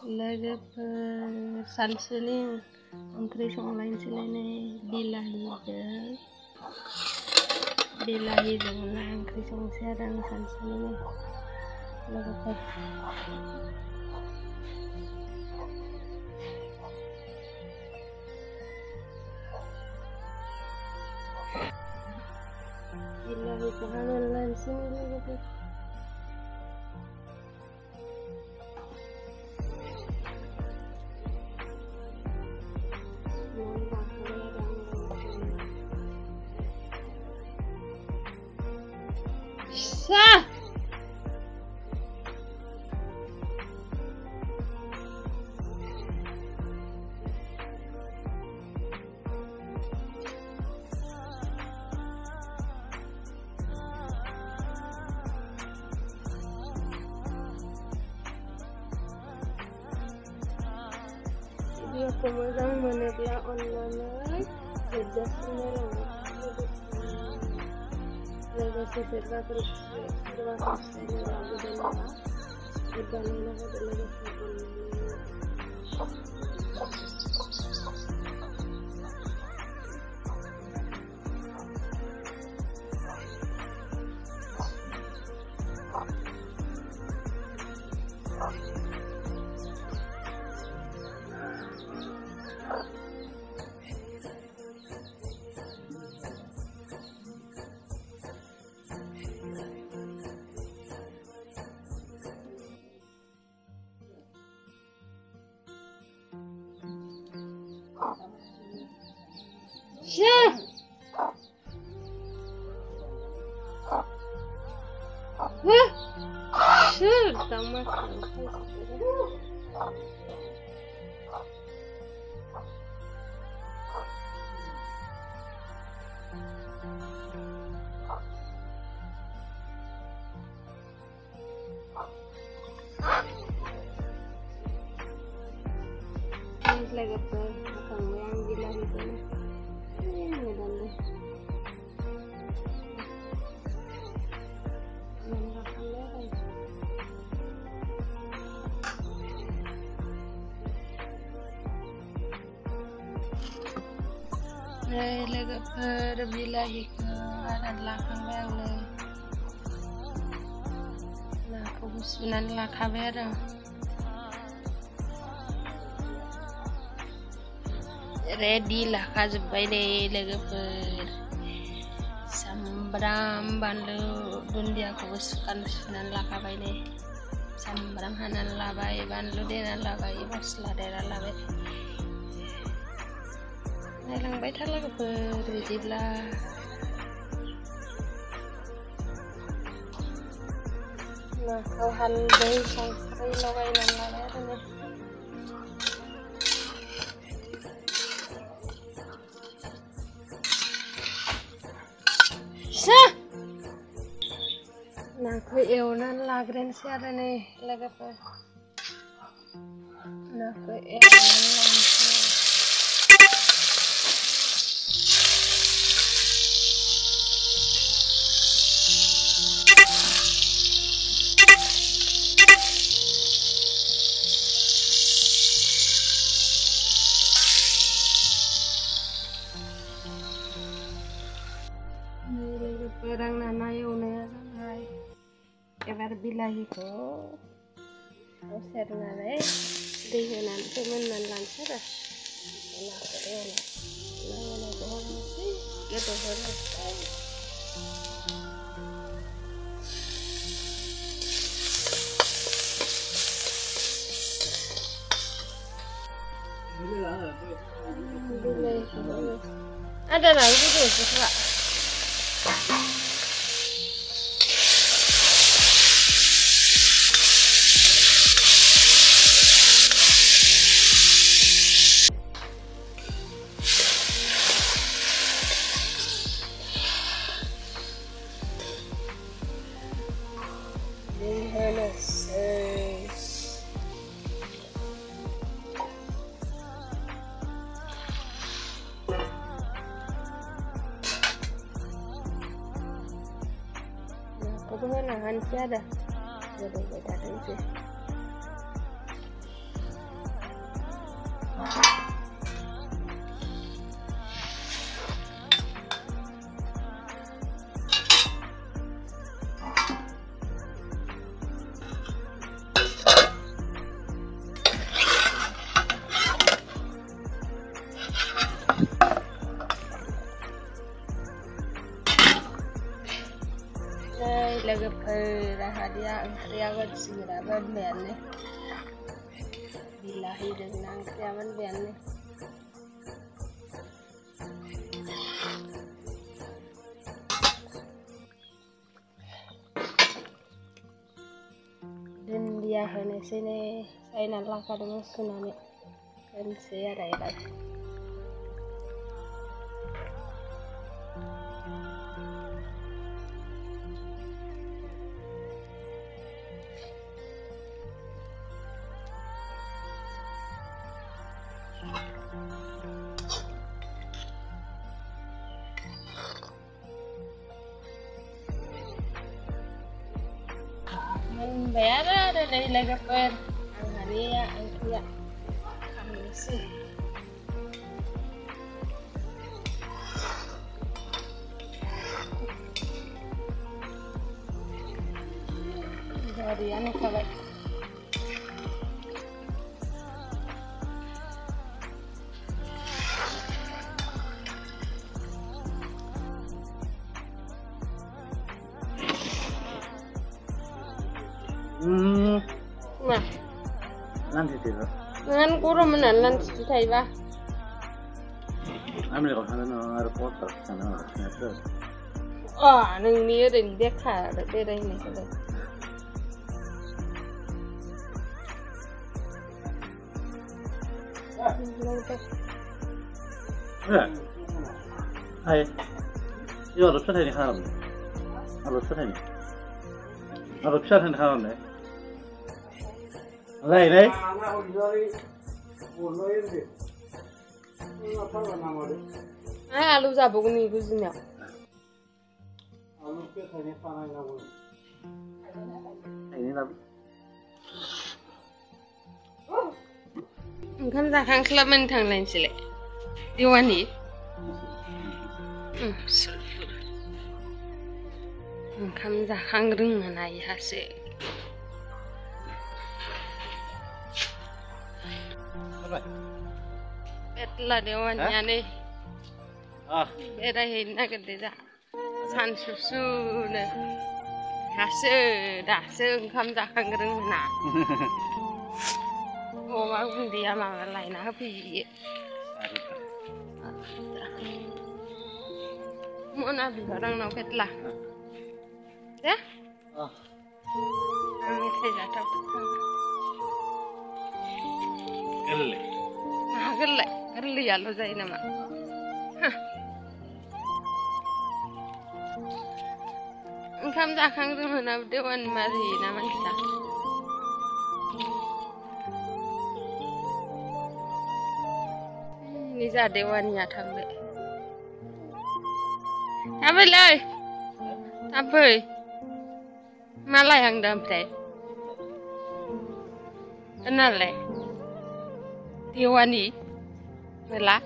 लोगोफोर सानसुनि ओंख्रि संलायनोसैलायनै बिलाहिजों ना ओंख्रि संसै आरो आं सानसुनि लोगोफोर। बिलाहिखौ हानानै लानोसै लोगोफोर। भिडिअखौ मोजां मोनोब्ला अन्नानै जोबजासिम नायलांबाय लोगोसे सोरबाफोर फिथाइनो लाबोदोंब्ला बानायना होदो लोगोसे Tao mắc lagi tuh kamu yang bilang itu लोगोफोर बिलाहिखौ हानानै लाखांबाय आङो नाखौबो सुनानै लाखाबाय आरो रेडि लाखाजोब्बाय दे लोगोफोर सामब्राम बानलु दुन्दियाखौबो सुनानै लाखाबाय दे सामब्राम हानानै लाबाय बानलु देनानै लाबाय मस्ला देनानै लाबाय नायलांबाय था लोगोफोर बिदिब्ला नाखौ हालदै संख्रि लगायनानै लाबाय आरो नाखौ एवनानै लाग्रोनोसै आरो नै लोगोफोर नाखौ एवनानै लानोसै Orang nana ewnaya जाबाय एबार बिलाहिखौ सेरनानै दै होनानै फोमोननानै लानोसै आरो नाखौ एवनायखौ होनोसै गोदौहोनोसै ada lagi tuh suka Kebetulan nahan sih ada, jadi beda sih. Đây là gặp ra dia kan sira ban benne billahi dengan dia ban benne dan dia hanya sini saya nalak kadang sunani dan saya ada. Bayar ada dari lagaper ang hariya ang kuya kami si dari ano kawai Nah, nanti tidak. dengan kurang menalan sesuai bah. Ambil kau sana reporter sana net. Oh, neng dia dan dia kah, dia dah ini sudah. Hai, ini harus saya ni haram. Harus saya ni. Harus saya ni haram ni. Lai lai. Alu sabu ni kuzinya. Ini nabi. Kan dah kan kelab mentang lain sile. Diwani. Sulfur. Kan dah kan ring mana ya se. Betlah dewannya nih. Beda hina kededa. San susu nih. Hasil dah sengkam dah kangereng mana. Oh mak dia mah lain apa ye. Mau nabi orang nak betlah. Ya? Kami saya tahu. Gelle. Gelle ya lo zai nama. Engkau dah kangen mana dewan mari nama kita. Ni za dewannya tambe. Tambe leh. Tambe. Malah yang damai. Kenal leh. Diwani, mela.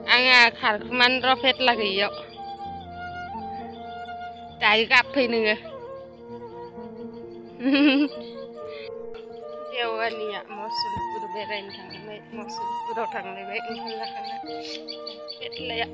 Anga karman rofet lagi yo. Cai kafe nih. Diwani ya, mosul kudu berain thang, mosul kudu thang lebih indah kan. Betul ya.